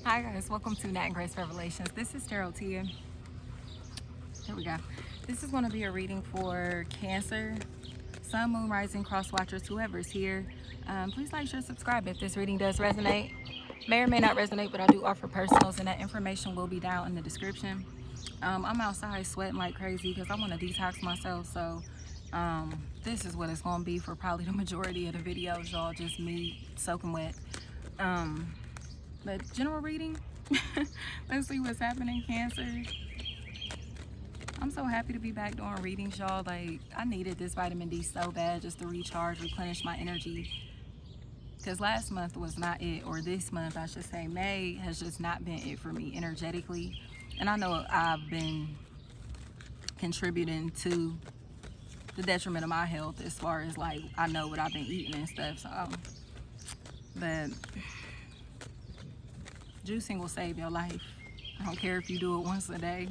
Hi guys, welcome to Nat and Grace Revelations. This is Tarot Tia. Here we go. This is going to be a reading for Cancer, Sun, Moon, Rising, Cross Watchers, whoever's here. Please like, share, subscribe if this reading does resonate. May or may not resonate, but I do offer personals, and that information will be down in the description. I'm outside sweating like crazy because I want to detox myself, so this is what it's going to be for probably the majority of the videos, y'all. Just me soaking wet. But general reading, let's see what's happening, Cancer. I'm so happy to be back doing readings, y'all. Like, I needed this vitamin D so bad just to recharge, replenish my energy. Because last month was not it, or this month, I should say, May has just not been it for me energetically. And I know I've been contributing to the detriment of my health as far as, like, I know what I've been eating and stuff. So, but juicing will save your life. I don't care if you do it once a day.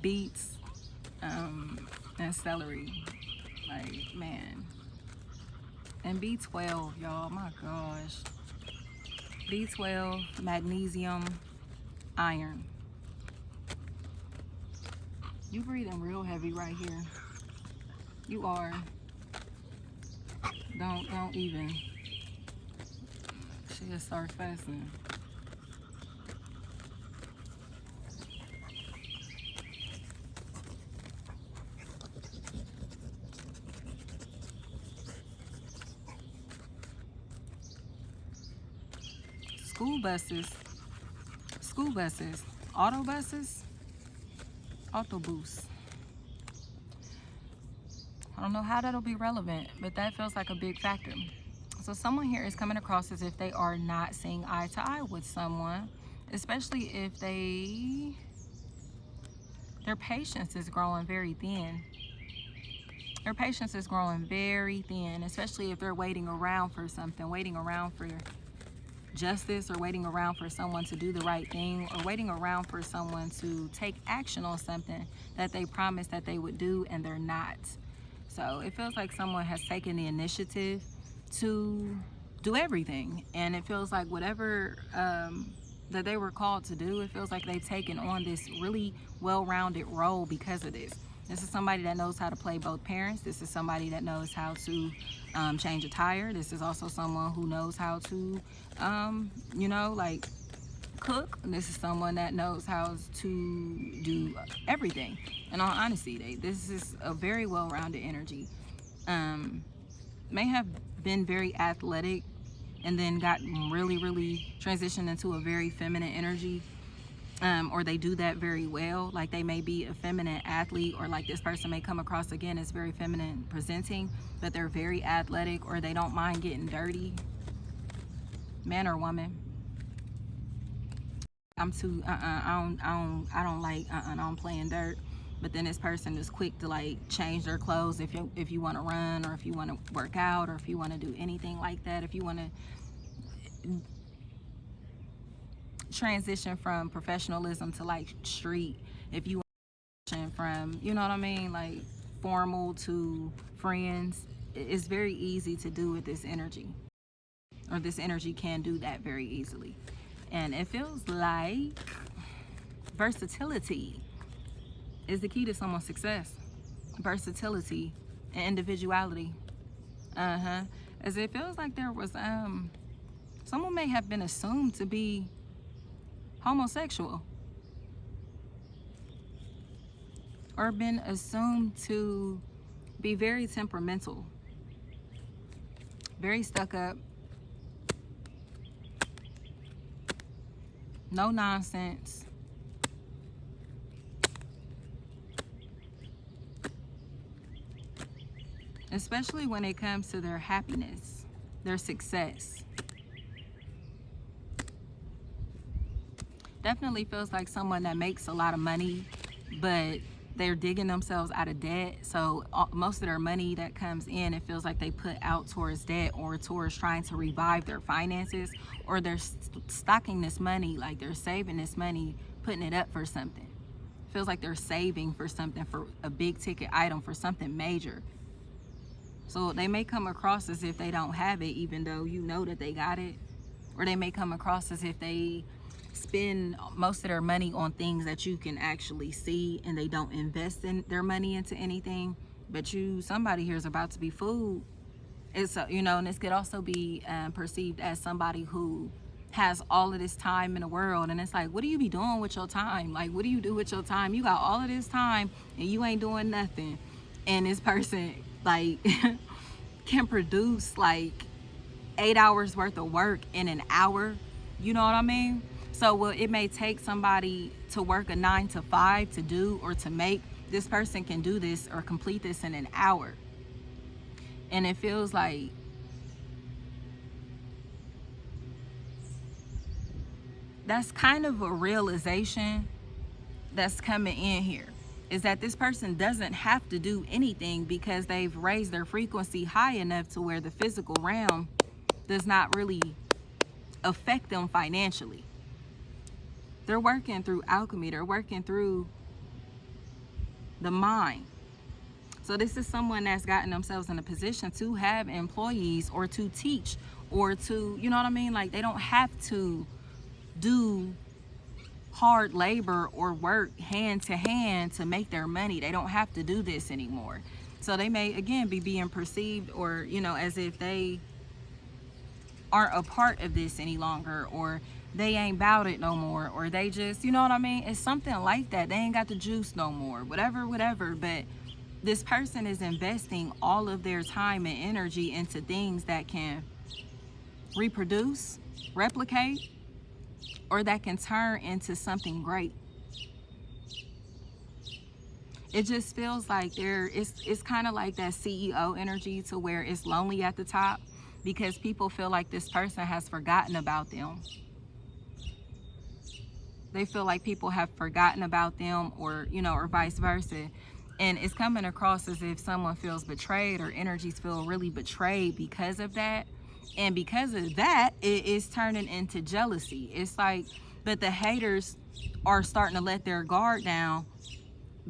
Beets and celery, like, man. And B12, y'all, my gosh. B12, magnesium, iron. You breathing real heavy right here. You are. Don't even. She just start fasting. School buses, autobus. I don't know how that'll be relevant, but that feels like a big factor. So someone here is coming across as if they are not seeing eye to eye with someone, especially if their patience is growing very thin. Their patience is growing very thin, especially if they're waiting around for something, waiting around for justice, or waiting around for someone to do the right thing, or waiting around for someone to take action on something that they promised that they would do and they're not. So it feels like someone has taken the initiative to do everything, and it feels like whatever that they were called to do, it feels like they've taken on this really well-rounded role because of this. This is somebody that knows how to play both parents. This is somebody that knows how to change a tire. This is also someone who knows how to like cook. This is someone that knows how to do everything. In all honesty, this is a very well-rounded energy. May have been very athletic and then got really transitioned into a very feminine energy, or they do that very well. Like, they may be a feminine athlete, or like this person may come across again as very feminine presenting, but they're very athletic, or they don't mind getting dirty. Man or woman. I'm too I don't like I don't play in dirt. But then this person is quick to like change their clothes if you want to run, or if you want to work out, or if you want to do anything like that, if you want to transition from professionalism to like street, if you want to transition from, you know what I mean, like formal to friends, it's very easy to do with this energy, or this energy can do that very easily. And it feels like versatility is the key to someone's success. Versatility and individuality. As it feels like there was someone may have been assumed to be homosexual, or been assumed to be very temperamental, very stuck up, no nonsense. Especially when it comes to their happiness, their success. Definitely feels like someone that makes a lot of money, but they're digging themselves out of debt. So most of their money that comes in, it feels like they put out towards debt, or towards trying to revive their finances, or they're stocking this money, like they're saving this money, putting it up for something. Feels like they're saving for something, for a big ticket item, for something major. So they may come across as if they don't have it, even though you know that they got it. Or they may come across as if they spend most of their money on things that you can actually see, and they don't invest in their money into anything. But somebody here is about to be fooled. It's, and this could also be perceived as somebody who has all of this time in the world, and it's like, what do you be doing with your time? Like, what do you do with your time? You got all of this time and you ain't doing nothing. And this person, like, can produce like 8 hours worth of work in an hour. You know what I mean? So it may take somebody to work a 9 to 5 to do or to make. This person can do this or complete this in an hour. And it feels like that's kind of a realization that's coming in here, is that this person doesn't have to do anything because they've raised their frequency high enough to where the physical realm does not really affect them financially. They're working through alchemy. They're working through the mind. So this is someone that's gotten themselves in a position to have employees or to teach or to, you know what I mean? Like, they don't have to do hard labor or work hand to hand to make their money. They don't have to do this anymore. So they may, again, be being perceived or, as if they aren't a part of this any longer, or they ain't about it no more, or they just, you know what I mean? It's something like that. They ain't got the juice no more, whatever. But this person is investing all of their time and energy into things that can reproduce, replicate, or that can turn into something great. It just feels like it's kind of like that CEO energy, to where it's lonely at the top because people feel like this person has forgotten about them. They feel like people have forgotten about them, or vice versa. And it's coming across as if someone feels betrayed, or energies feel really betrayed because of that. And because of that, it is turning into jealousy. It's like, but the haters are starting to let their guard down,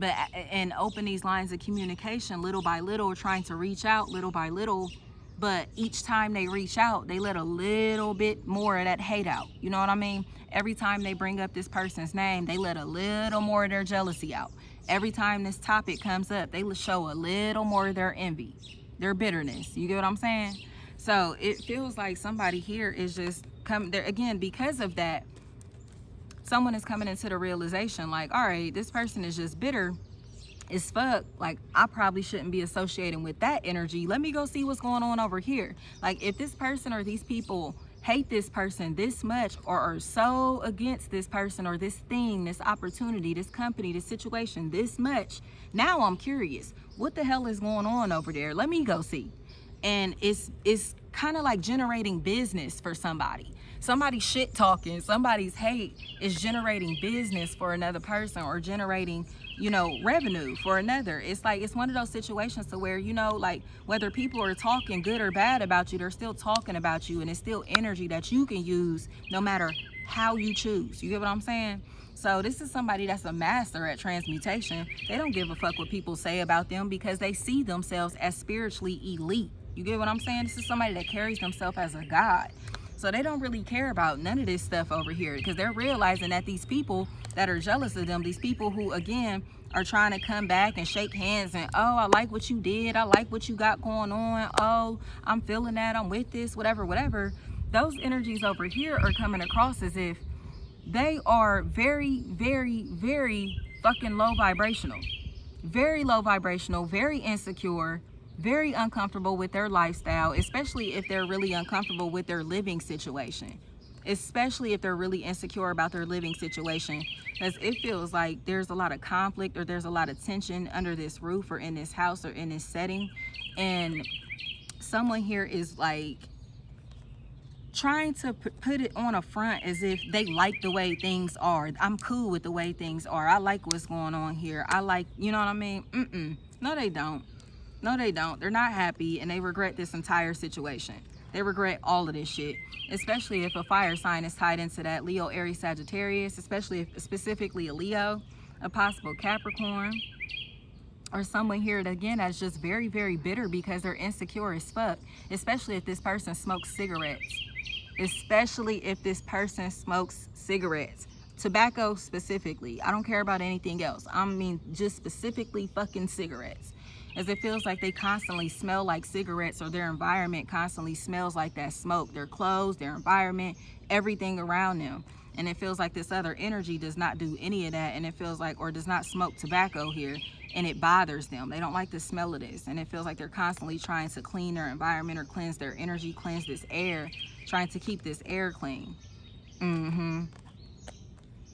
and open these lines of communication little by little, trying to reach out little by little. But each time they reach out, they let a little bit more of that hate out. You know what I mean? Every time they bring up this person's name, they let a little more of their jealousy out. Every time this topic comes up, they show a little more of their envy, their bitterness. You get what I'm saying? So it feels like somebody here is just come there again because of that. Someone is coming into the realization, like, all right, this person is just bitter as fuck. Like, I probably shouldn't be associating with that energy. Let me go see what's going on over here. Like, if this person or these people hate this person this much, or are so against this person or this thing, this opportunity, this company, this situation this much, now I'm curious, what the hell is going on over there? Let me go see. And it's kind of like generating business for somebody. Somebody's shit talking, somebody's hate is generating business for another person, or generating, revenue for another. It's like, it's one of those situations to where, like, whether people are talking good or bad about you, they're still talking about you, and it's still energy that you can use no matter how you choose. You get what I'm saying? So this is somebody that's a master at transmutation. They don't give a fuck what people say about them because they see themselves as spiritually elite. You get what I'm saying? This is somebody that carries themselves as a god. So they don't really care about none of this stuff over here, because they're realizing that these people that are jealous of them, these people who, again, are trying to come back and shake hands and, oh, I like what you did, I like what you got going on, oh, I'm feeling that, I'm with this, whatever. Those energies over here are coming across as if they are very, very, very fucking low vibrational. Very low vibrational, very insecure, very uncomfortable with their lifestyle, especially if they're really uncomfortable with their living situation, especially if they're really insecure about their living situation, because it feels like there's a lot of conflict, or there's a lot of tension under this roof, or in this house, or in this setting. And someone here is like trying to put it on a front as if they like the way things are. I'm cool with the way things are. I like what's going on here. I like, you know what I mean? No, they don't. No, they don't. They're not happy, and they regret this entire situation. They regret all of this shit, especially if a fire sign is tied into that Leo, Aries, Sagittarius, especially if specifically a Leo, a possible Capricorn, or someone here that, again, that's just very, very bitter because they're insecure as fuck, especially if this person smokes cigarettes. especially if this person smokes cigarettes. Tobacco specifically. I don't care about anything else. I mean, just specifically fucking cigarettes. As it feels like they constantly smell like cigarettes, or their environment constantly smells like that smoke. Their clothes, their environment, everything around them. And it feels like this other energy does not do any of that. And it feels like, or does not smoke tobacco here. And it bothers them. They don't like the smell of this. And it feels like they're constantly trying to clean their environment, or cleanse their energy, cleanse this air, trying to keep this air clean.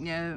Yeah.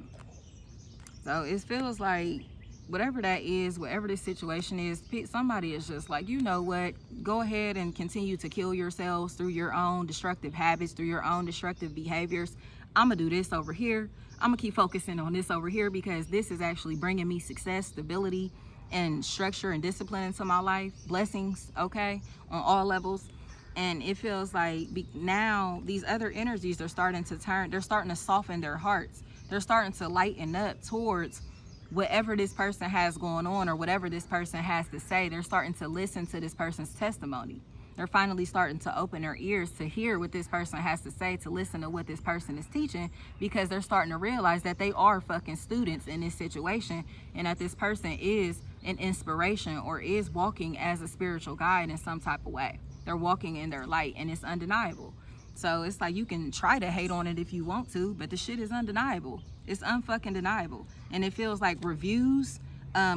So it feels like whatever that is, whatever this situation is, somebody is just like, you know what, go ahead and continue to kill yourselves through your own destructive habits, through your own destructive behaviors. I'm gonna do this over here. I'm gonna keep focusing on this over here, because this is actually bringing me success, stability, and structure and discipline into my life. Blessings, okay, on all levels. And it feels like now these other energies are starting to turn, they're starting to soften their hearts. They're starting to lighten up towards whatever this person has going on, or whatever this person has to say. They're starting to listen to this person's testimony. They're finally starting to open their ears to hear what this person has to say, to listen to what this person is teaching, because they're starting to realize that they are fucking students in this situation, and that this person is an inspiration, or is walking as a spiritual guide in some type of way. They're walking in their light, and it's undeniable. So it's like, you can try to hate on it if you want to, but the shit is undeniable. It's unfucking deniable. And it feels like reviews,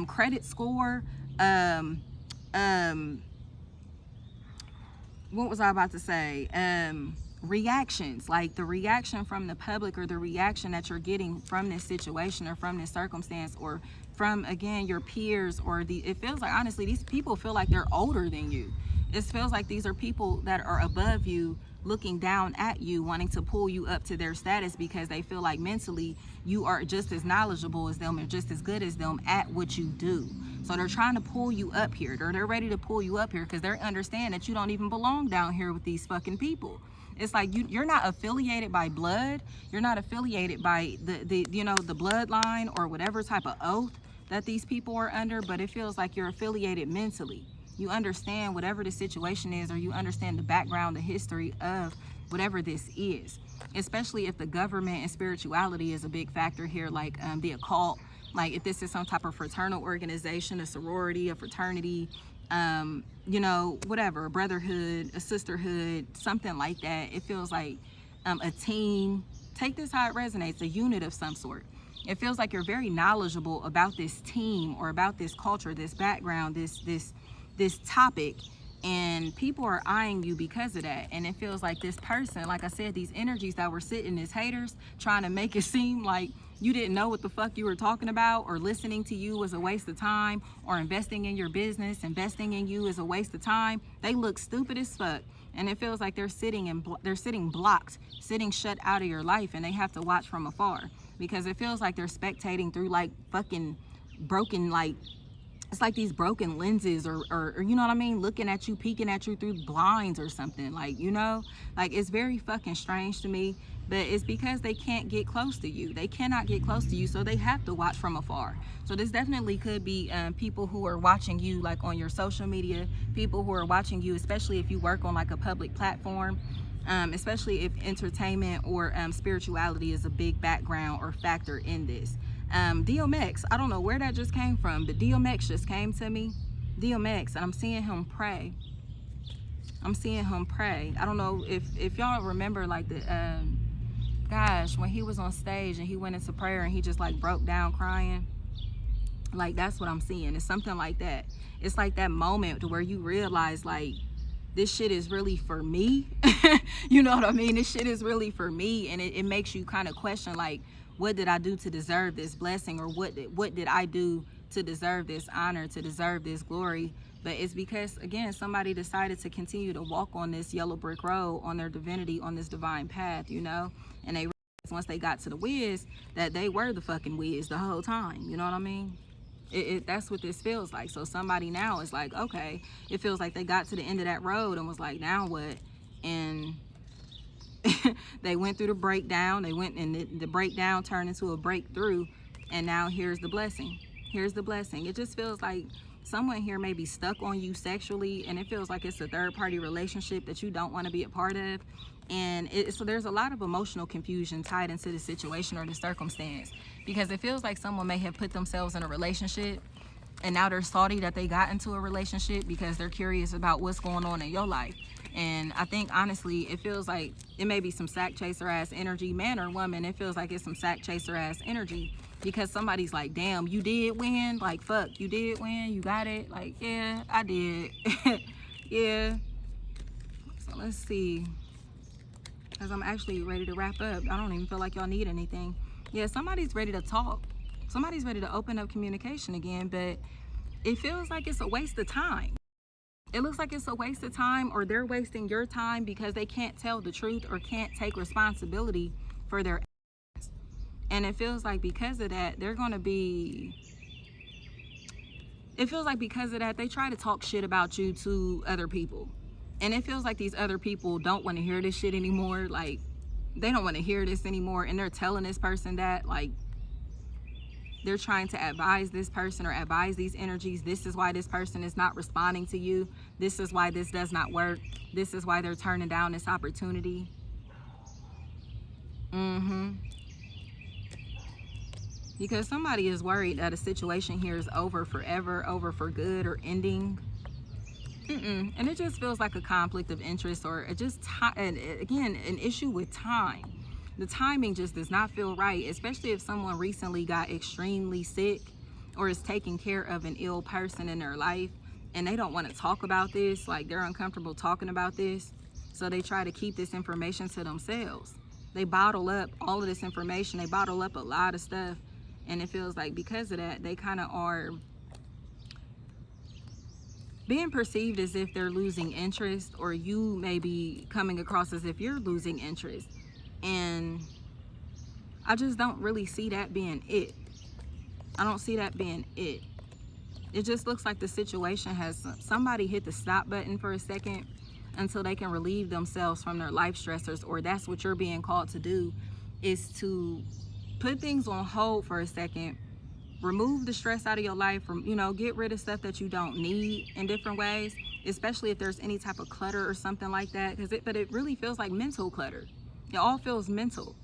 credit score, what was I about to say? Reactions, like the reaction from the public, or the reaction that you're getting from this situation, or from this circumstance, or from, again, your peers, or it feels like, honestly, these people feel like they're older than you. It feels like these are people that are above you, looking down at you, wanting to pull you up to their status, because they feel like mentally you are just as knowledgeable as them, and just as good as them at what you do. So they're trying to pull you up here. They're ready to pull you up here, because they understand that you don't even belong down here with these fucking people. It's like you're not affiliated by blood. You're not affiliated by the bloodline, or whatever type of oath that these people are under, but it feels like you're affiliated mentally. You understand whatever the situation is, or you understand the background, the history of whatever this is. Especially if the government and spirituality is a big factor here, like the occult, like if this is some type of fraternal organization, a sorority, a fraternity, whatever, a brotherhood, a sisterhood, something like that. It feels like a team. Take this how it resonates, a unit of some sort. It feels like you're very knowledgeable about this team, or about this culture, this background, this topic, and people are eyeing you because of that. And it feels like this person, like I said, these energies that were sitting as haters, trying to make it seem like you didn't know what the fuck you were talking about, or listening to you was a waste of time, or investing in your business, investing in you is a waste of time. They look stupid as fuck. And it feels like they're sitting blocked, sitting shut out of your life, and they have to watch from afar, because it feels like they're spectating through like fucking broken, like, it's like these broken lenses, or you know what I mean, looking at you, peeking at you through blinds or something, like, like, it's very fucking strange to me. But it's because they can't get close to you. They cannot get close to you, so they have to watch from afar. So this definitely could be people who are watching you, like on your social media, people who are watching you, especially if you work on like a public platform, especially if entertainment or spirituality is a big background or factor in this. DMX, I don't know where that just came from, but DMX just came to me. DMX, and I'm seeing him pray. I don't know if y'all remember, like, the gosh, when he was on stage and he went into prayer and he just like broke down crying. Like, that's what I'm seeing. It's something like that. It's like that moment to where you realize, like, this shit is really for me. You know what I mean? This shit is really for me. And it makes you kind of question, like, what did I do to deserve this blessing? Or what did I do to deserve this honor, to deserve this glory? But it's because, again, somebody decided to continue to walk on this yellow brick road, on their divinity, on this divine path, and they realized once they got to the whiz that they were the fucking whiz the whole time. You know what I mean? That's what this feels like. So somebody now is like, okay, it feels like they got to the end of that road and was like, now what? And they went through the breakdown. They went, and the breakdown turned into a breakthrough. And now here's the blessing. Here's the blessing. It just feels like someone here may be stuck on you sexually, and it feels like it's a third-party relationship that you don't want to be a part of. And so there's a lot of emotional confusion tied into the situation or the circumstance, because it feels like someone may have put themselves in a relationship and now they're salty that they got into a relationship because they're curious about what's going on in your life. And I think honestly, it feels like it may be some sack chaser ass energy, man or woman. It feels like it's some sack chaser ass energy, because somebody's like, damn, you did win. Like, fuck, you did win. You got it. Like, yeah, I did. Yeah. So let's see, because I'm actually ready to wrap up. I don't even feel like y'all need anything. Yeah, somebody's ready to talk. Somebody's ready to open up communication again, but it feels like it's a waste of time. It looks like it's a waste of time, or they're wasting your time because they can't tell the truth or can't take responsibility for their actions. And it feels like because of that, they're going to be... It feels like because of that, they try to talk shit about you to other people. And it feels like these other people don't want to hear this shit anymore. Like, they don't want to hear this anymore. And they're telling this person that, like, they're trying to advise this person or advise these energies. This is why this person is not responding to you. This is why this does not work. This is why they're turning down this opportunity. Because somebody is worried that a situation here is over forever, over for good, or ending. And it just feels like a conflict of interest, or it just, and again, an issue with time. The timing just does not feel right, especially if someone recently got extremely sick or is taking care of an ill person in their life, and they don't want to talk about this. Like, they're uncomfortable talking about this, so they try to keep this information to themselves. They bottle up all of this information. They bottle up a lot of stuff, and it feels like because of that, they kind of are being perceived as if they're losing interest, or you may be coming across as if you're losing interest. And I just don't really see that being it. I don't see that being it. It just looks like the situation has somebody hit the stop button for a second until they can relieve themselves from their life stressors, or that's what you're being called to do, is to put things on hold for a second, remove the stress out of your life, from, you know, get rid of stuff that you don't need in different ways, especially if there's any type of clutter or something like that, but it really feels like mental clutter. It all feels mental.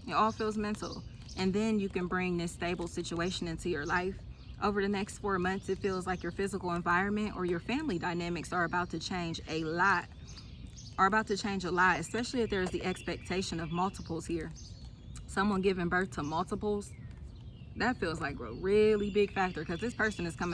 It all feels mental. And then you can bring this stable situation into your life. Over the next 4 months, it feels like your physical environment or your family dynamics are about to change a lot. Especially if there's the expectation of multiples here. Someone giving birth to multiples, that feels like a really big factor, because this person is coming